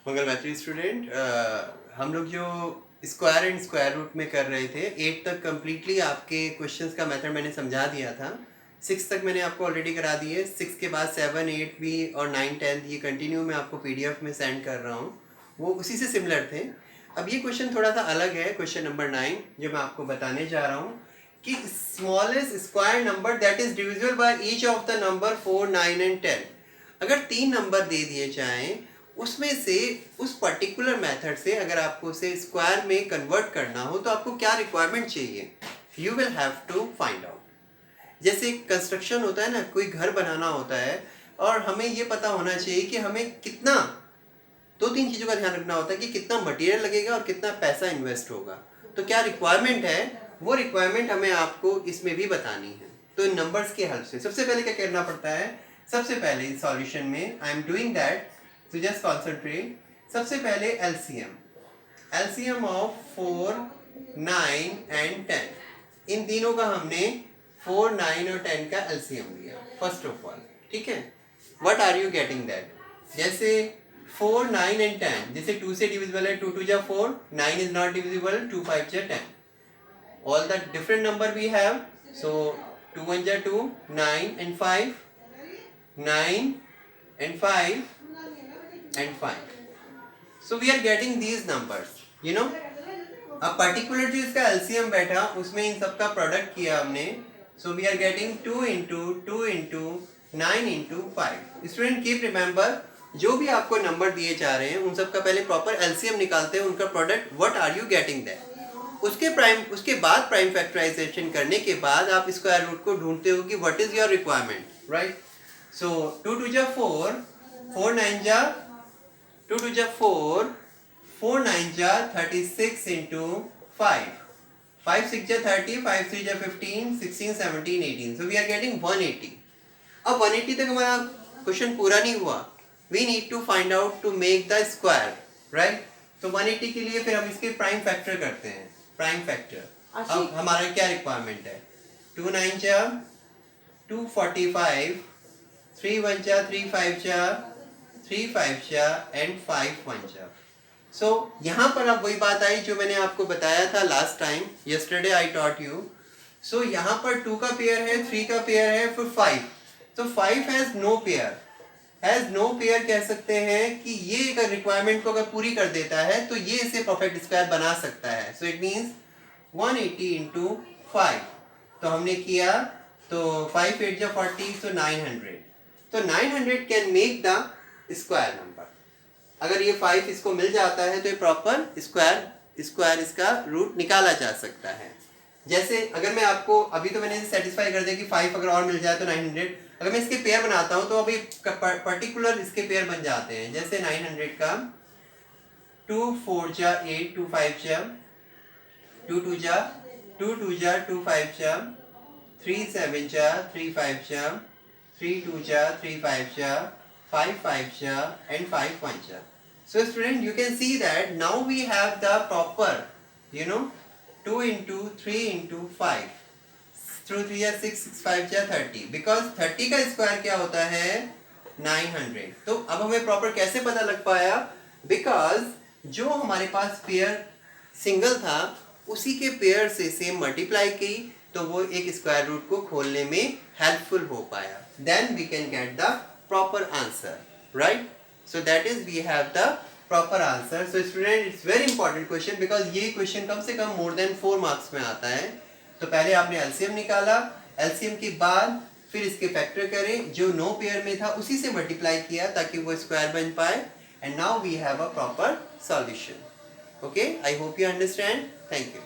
मंगल मैत्री स्टूडेंट, हम लोग जो स्क्वायर एंड स्क्वायर रूट में कर रहे थे 8 तक कम्प्लीटली आपके क्वेश्चंस का मेथड मैंने समझा दिया था। 6 तक मैंने आपको ऑलरेडी करा दिए। 6 के बाद 7, 8 भी और 9, 10 ये कंटिन्यू मैं आपको पीडीएफ में सेंड कर रहा हूँ, वो उसी से सिमिलर थे। अब ये क्वेश्चन थोड़ा सा अलग है, क्वेश्चन नंबर 9 जो मैं आपको बताने जा रहा हूँ कि smallest square number that is divisible by each of the number 4, 9 and 10। अगर 3 नंबर दे दिए जाएं, उसमें से उस पर्टिकुलर मेथड से अगर आपको उसे स्क्वायर में कन्वर्ट करना हो तो आपको क्या रिक्वायरमेंट चाहिए, you will have to find out. जैसे कंस्ट्रक्शन होता है ना, कोई घर बनाना होता है और हमें ये पता होना चाहिए कि हमें कितना, 2-3 चीज़ों का ध्यान रखना होता है कि कितना मटेरियल लगेगा और कितना पैसा इन्वेस्ट होगा। तो क्या रिक्वायरमेंट है, वो रिक्वायरमेंट हमें आपको इसमें भी बतानी है। तो इन नंबर्स की हेल्प से सबसे पहले क्या करना पड़ता है, सबसे पहले इस सॉल्यूशन में आई एम डूइंग दैट, तो जस्ट कॉन्सेंट्रेट। सबसे पहले एलसीएम ऑफ 4, 9 एंड 10, इन तीनों का हमने 4, 9 और 10 का एलसीएम लिया फर्स्ट ऑफ ऑल। ठीक है, what are you getting that, जैसे 4, 9 एंड 10, जैसे 2 से डिविजिबल है, 2 2 जा 4, 9 इज नॉट डिविजिबल, 2 5 जा 10। All the different number we have, so 2 1 जा 2, 9 and 5, 9 and 5 and 5. So we are getting these numbers, you know. अब पर्टिकुलर जो इसका एलसीएम बैठा उसमें इन सब का प्रोडक्ट किया हमने, so we are getting 2 into 2 into 9 into 5। Student keep remember, जो भी आपको नंबर दिए जा रहे हैं उन सब का पहले प्रॉपर एलसीएम निकालते हैं, उनका product what are you getting that. उसके बाद प्राइम फैक्टराइजेशन करने के बाद आप स्क्वायर रूट को ढूंढते हो कि what is your requirement, right. So 2 2 जा 4, 4 9 जा 2 2 जा 4, 4 9 जा 36 इंटू 5, 5 6 जा 30, 5 3 जा 15, 16 17 18, सो वी आर गेटिंग 180। अब 180 तक हमारा क्वेश्चन पूरा नहीं हुआ, we need to find out to make the square, right. तो 180 के लिए फिर हम इसके प्राइम फैक्टर करते हैं, प्राइम फैक्टर। अब हमारा क्या रिक्वायरमेंट है, 2 9 जा 245, 3 1 जा 3 5 जा 3 5 जा एंड 5 1 जा। सो यहाँ पर अब वही बात आई जो मैंने आपको बताया था last time, yesterday I taught you. So यहाँ पर 2 का पेयर है, 3 का पेयर है, फिर 5। तो 5 has no pair, has no pair कह सकते हैं कि ये अगर रिक्वायरमेंट को अगर पूरी कर देता है तो ये इसे परफेक्ट स्क्वायर बना सकता है। सो इट मीन्स 180 इंटू 5, तो हमने किया तो 5 8 जा 40, so 900। तो 900 can make the square number. अगर ये 5 इसको मिल जाता है तो ये प्रॉपर स्क्वायर इसका रूट निकाला जा सकता है। जैसे अगर मैं आपको अभी तो मैंने सेटिस्फाई कर दिया कि 5 अगर और मिल जाए तो 900, अगर मैं इसके पेयर बनाता हूँ तो अभी पर्टिकुलर इसके पेयर बन जाते हैं। जैसे 900 का 2 4 जा 8, 2 5 जा 2 2 जा 2 2 जा 2 5 जा 3 7 जा 3 5 जा 3 2 जा 3 5 जा 5 5 ja and 5 1 ja. So student, you can see that now we have the proper, 2 into 3 into 5, through 3 ja 6, 6 5 ja 30, because 30 का स्क्वायर क्या होता है 900। तो अब हमें प्रॉपर कैसे पता लग पाया, बिकॉज जो हमारे पास पेयर सिंगल था उसी के पेयर से सेम मल्टीप्लाई की तो वो एक स्क्वायर रूट को खोलने में हेल्पफुल हो पाया, then we can get the proper answer, right? So that is we have the proper answer. So student, it's very important question because ये question कम से कम more than 4 marks में आता है। तो पहले आपने LCM निकाला, LCM के बाद फिर इसके फैक्टर करें, जो नो पेयर में था उसी से मल्टीप्लाई किया ताकि वो स्क्वायर बन पाए, and now we have a proper solution. Okay, I hope you understand. Thank you.